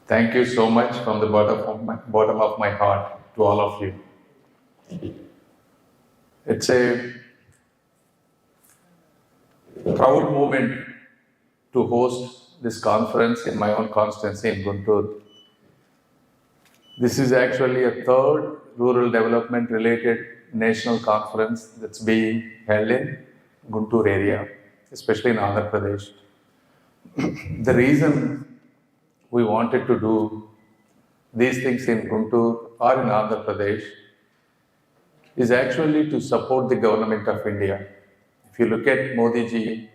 Thank you so much from the bottom of my heart to all of you. It's a proud moment to host this conference in my own constituency in Guntur. This is actually a third rural development related national conference that's being held in Guntur area, especially in Andhra Pradesh. The reason we wanted to do these things in Guntur or in Andhra Pradesh is actually to support the government of India. If you look at Modi ji,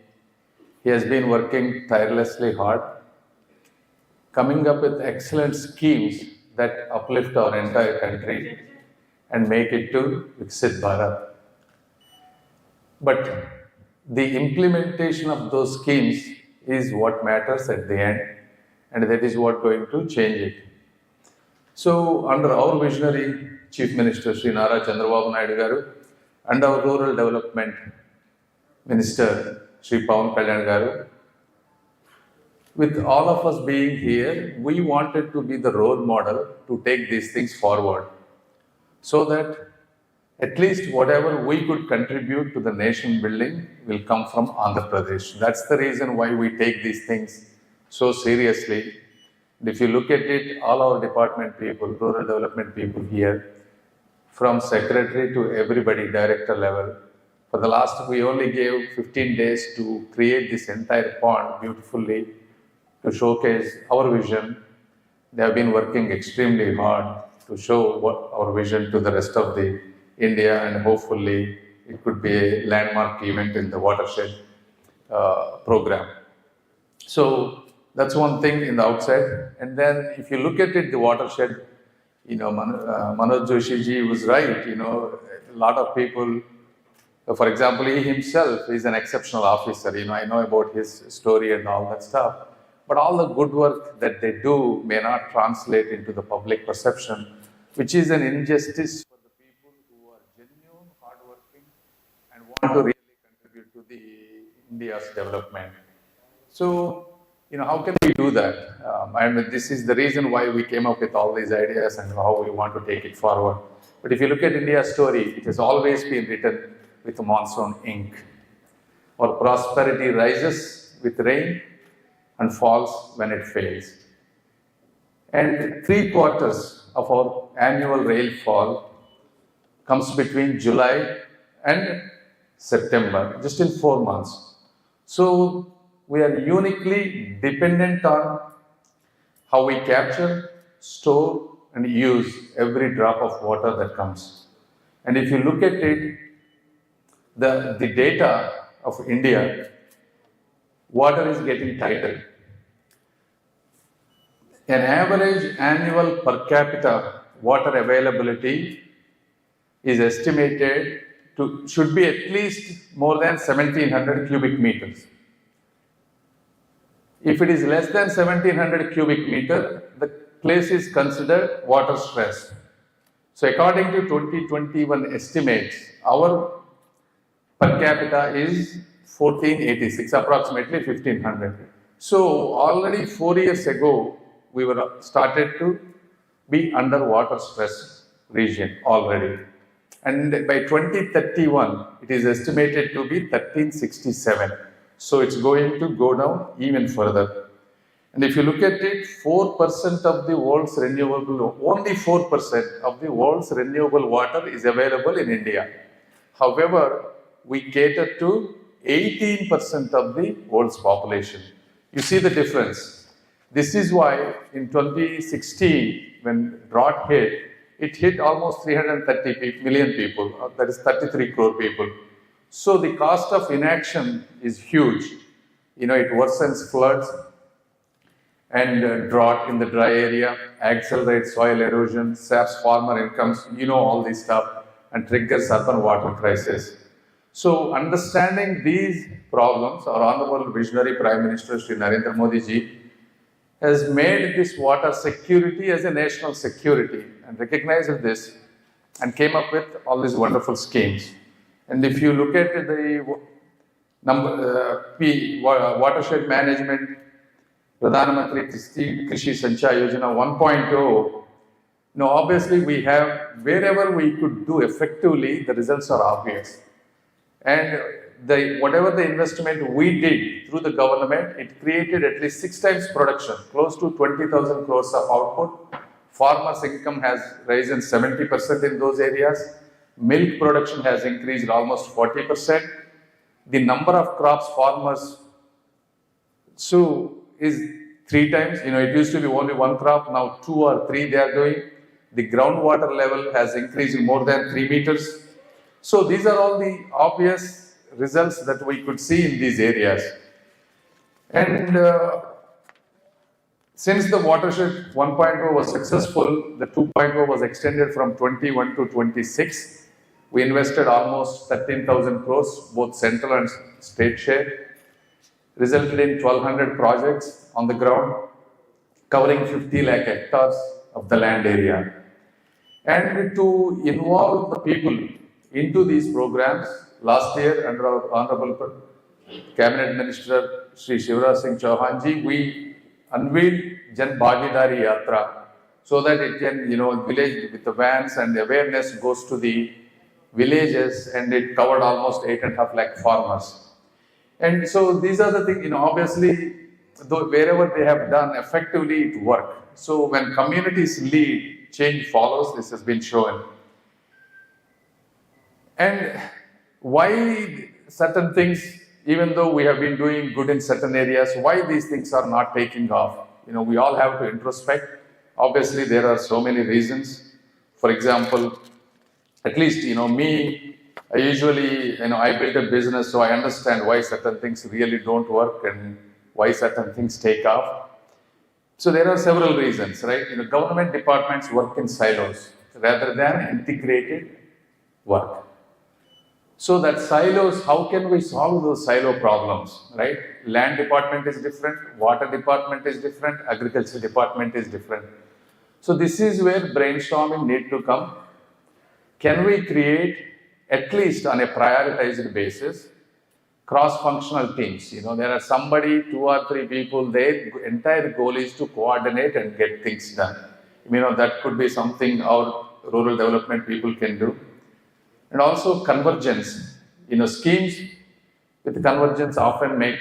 he has been working tirelessly hard, coming up with excellent schemes that uplift our entire country and make it to Viksit Bharat. But the implementation of those schemes is what matters at the end, and that is what going to change it. So, under our visionary Chief Minister Sri Nara Chandrababu Naidu Garu and our Rural Development Minister Sri Pawan Kalyan Garu, with all of us being here, we wanted to be the role model to take these things forward so that at least whatever we could contribute to the nation building will come from Andhra Pradesh. That's the reason why we take these things so seriously. And if you look at it, all our department people, rural development people here, from secretary to everybody, director level, for the last, we only gave 15 days to create this entire pond beautifully to showcase our vision. They have been working extremely hard to show what our vision to the rest of the India, and hopefully it could be a landmark event in the watershed program. So that's one thing in the outside. And then if you look at it, the watershed, Manoj Joshi ji was right. A lot of people, for example, he himself is an exceptional officer. I know about his story and all that stuff. But all the good work that they do may not translate into the public perception, which is an injustice for the people who are genuine, hardworking, and want to really contribute to the India's development. So, how can we do that? And this is the reason why we came up with all these ideas and how we want to take it forward. But if you look at India's story, it has always been written with monsoon ink. Our prosperity rises with rain and falls when it fails. And 3/4 of our annual rainfall comes between July and September, just in 4 months. So we are uniquely dependent on how we capture, store, and use every drop of water that comes. And if you look at it, the data of India, water is getting tighter. An average annual per capita water availability is estimated should be at least more than 1700 cubic meters. If it is less than 1700 cubic meter, the place is considered water stressed. So according to 2021 estimates, our per capita is 1486, approximately 1500. So already 4 years ago, we were started to be under water stress region already. And by 2031, it is estimated to be 1367. So it's going to go down even further. And if you look at it, 4% of the world's renewable, only 4% of the world's renewable water is available in India. However, we cater to 18% of the world's population. You see the difference. This is why in 2016, when drought hit, it hit almost 330 million people, that is 33 crore people. So the cost of inaction is huge. It worsens floods and drought in the dry area, accelerates soil erosion, saps farmer incomes, all this stuff, and triggers urban water crisis. So understanding these problems, our Honorable Visionary Prime Minister Sri Narendra Modi ji has made this water security as a national security and recognized this and came up with all these wonderful schemes. And if you look at the watershed management, Pradhan Mantri Krishi Sanchaya Yojana 1.0, obviously we have, wherever we could do effectively, the results are obvious. And whatever the investment we did through the government, it created at least 6 times production, close to 20,000 crores of output. Farmers' income has risen 70% in those areas. Milk production has increased almost 40%. The number of crops farmers sow is 3 times. It used to be only one crop, now 2 or 3 they are doing. The groundwater level has increased more than 3 meters. So these are all the obvious results that we could see in these areas. And since the watershed 1.0 was successful, the 2.0 was extended from 21 to 26. We invested almost 13,000 crores, both central and state share, resulted in 1,200 projects on the ground, covering 50 lakh hectares of the land area. And to involve the people into these programs, last year under our Honorable Cabinet Minister Sri Shivraj Singh Chauhan ji, we unveiled Jan Bhagidari Yatra so that it can, village with the vans and awareness goes to the villages, and it covered almost 8.5 lakh farmers. And so these are the things, obviously, wherever they have done effectively, it worked. So when communities lead, change follows. This has been shown. And why certain things, even though we have been doing good in certain areas, why these things are not taking off? We all have to introspect. Obviously, there are so many reasons. For example, at least, me, I usually, I build a business, so I understand why certain things really don't work and why certain things take off. So there are several reasons, right? Government departments work in silos rather than integrated work. So that silos, how can we solve those silo problems, right? Land department is different, water department is different, agriculture department is different. So this is where brainstorming need to come. Can we create, at least on a prioritized basis, cross-functional teams? There are somebody, 2 or 3 people, their entire goal is to coordinate and get things done. That could be something our rural development people can do. And also convergence, schemes with convergence often make,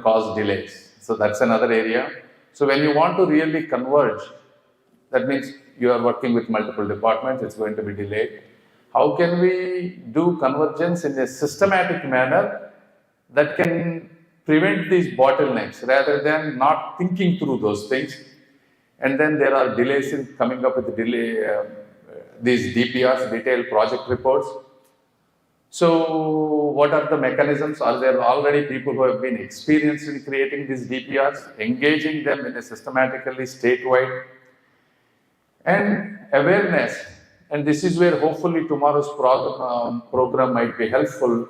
cause delays. So that's another area. So when you want to really converge, that means you are working with multiple departments, it's going to be delayed. How can we do convergence in a systematic manner that can prevent these bottlenecks rather than not thinking through those things? And then there are delays in coming up with these DPRs, detailed project reports. So what are the mechanisms? Are there already people who have been experienced in creating these DPRs, engaging them in a systematically statewide? And awareness, and this is where hopefully tomorrow's program might be helpful.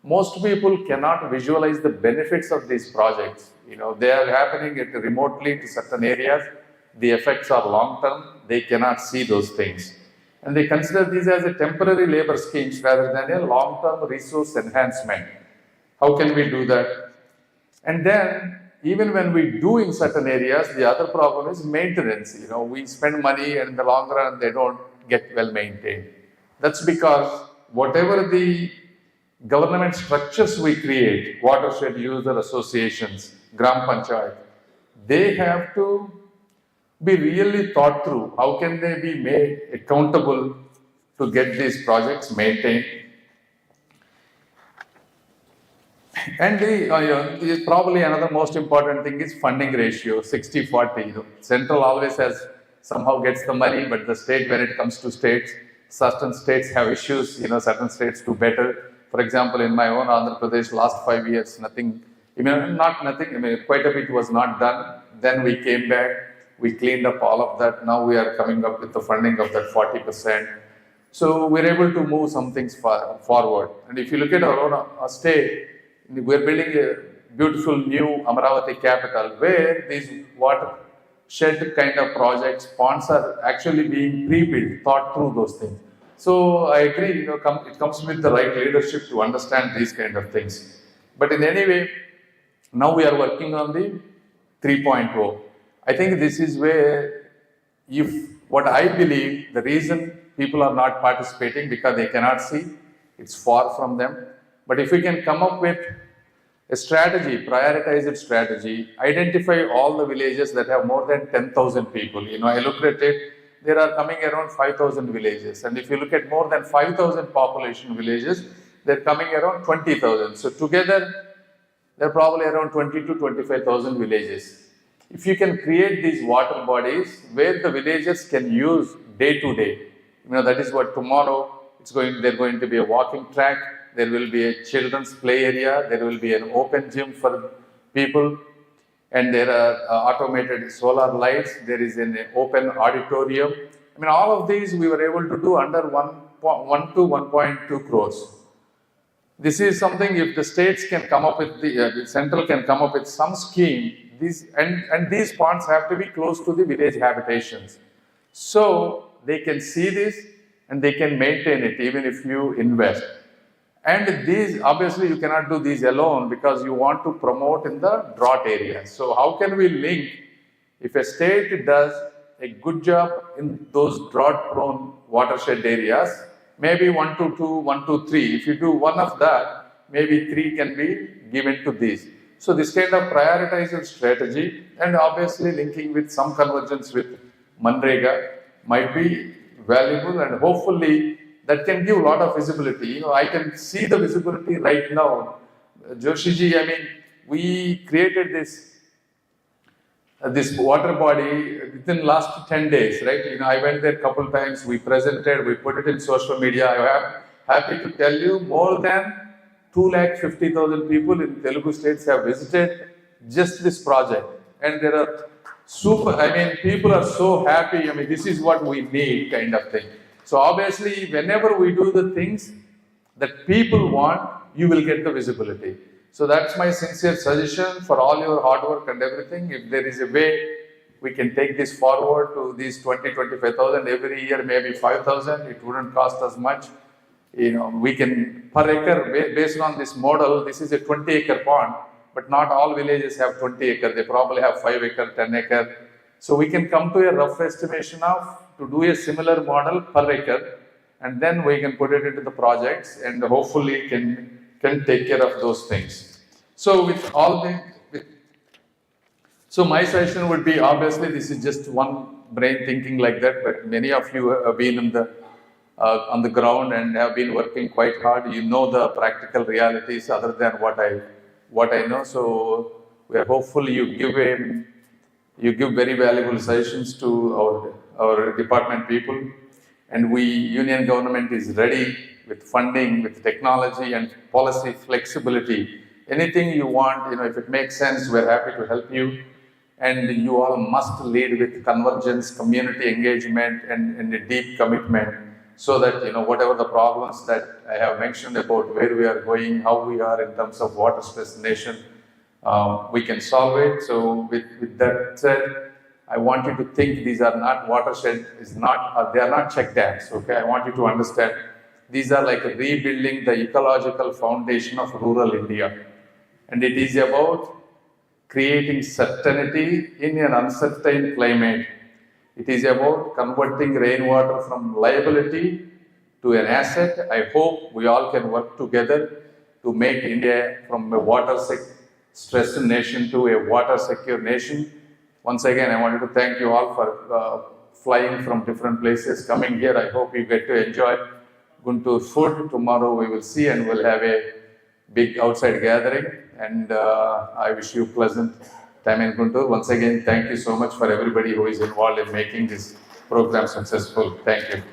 Most people cannot visualize the benefits of these projects. They are happening remotely to certain areas. The effects are long-term. They cannot see those things. And they consider these as a temporary labor schemes rather than a long-term resource enhancement. How can we do that? And then, even when we do in certain areas, the other problem is maintenance. We spend money and in the long run, they don't get well maintained. That's because whatever the government structures we create, watershed user associations, Gram Panchayat, they have to be really thought through. How can they be made accountable to get these projects maintained? And probably another most important thing is funding ratio, 60-40. Central always somehow gets the money, but the state, when it comes to states, certain states have issues, certain states do better. For example, in my own Andhra Pradesh, last 5 years, quite a bit was not done. Then we came back, we cleaned up all of that. Now we are coming up with the funding of that 40%. So we're able to move some things forward. And if you look at our own state, we're building a beautiful new Amaravati capital where these watershed kind of projects, ponds are actually being pre-built, thought through those things. So I agree, it comes with the right leadership to understand these kind of things. But in any way, now we are working on the 3.0. I think this is where, if what I believe, the reason people are not participating because they cannot see, it's far from them. But if we can come up with a strategy, prioritized strategy, identify all the villages that have more than 10,000 people. I looked at it, there are coming around 5,000 villages. And if you look at more than 5,000 population villages, they're coming around 20,000. So together, there are probably around 20 to 25,000 villages. If you can create these water bodies where the villagers can use day to day, that is what tomorrow they're going to be a walking track, there will be a children's play area, there will be an open gym for people, and there are automated solar lights, there is an open auditorium. All of these we were able to do under 1 to 1.2 crores. This is something, if the states can come up with, the central can come up with some scheme, these ponds have to be close to the village habitations. So they can see this and they can maintain it even if you invest. And these, obviously you cannot do these alone because you want to promote in the drought areas. So how can we link, if a state does a good job in those drought prone watershed areas, maybe 1 to 2, 1 to 3. If you do one of that, maybe 3 can be given to these. So this kind of prioritized strategy, and obviously linking with some convergence with Manrega, might be valuable, and hopefully that can give a lot of visibility. I can see the visibility right now. Joshiji, we created this water body within last 10 days, right? I went there a couple times, we presented, we put it in social media. I am happy to tell you more than 250,000 people in Telugu states have visited just this project. And there are people are so happy. This is what we need, kind of thing. So obviously, whenever we do the things that people want, you will get the visibility. So that's my sincere suggestion for all your hard work and everything. If there is a way we can take this forward to these 25,000 every year, maybe 5,000, it wouldn't cost us much. We can, per acre, based on this model, this is a 20-acre pond, but not all villages have 20 acre. They probably have 5 acre, 10 acre. So we can come to a rough estimation to do a similar model per acre, and then we can put it into the projects and hopefully can take care of those things. So with all so my suggestion would be, obviously this is just one brain thinking like that, but many of you have been on the ground and have been working quite hard. You know the practical realities other than what I know. So we are hopeful you give very valuable suggestions to our department people, and union government is ready with funding, with technology and policy flexibility. Anything you want, if it makes sense, we're happy to help you. And you all must lead with convergence, community engagement, and a deep commitment, so that, whatever the problems that I have mentioned about where we are going, how we are in terms of water stress nation, we can solve it. So with that said, I want you to think these are not watershed, they are not check dams, okay? I want you to understand these are like rebuilding the ecological foundation of rural India. And it is about creating certainty in an uncertain climate. It is about converting rainwater from liability to an asset. I hope we all can work together to make India from a water-stressed nation to a water-secure nation. Once again, I wanted to thank you all for flying from different places, coming here. I hope you get to enjoy Guntur food. Tomorrow we will see, and we'll have a big outside gathering. And I wish you pleasant time in Guntur. Once again, thank you so much for everybody who is involved in making this program successful. Thank you.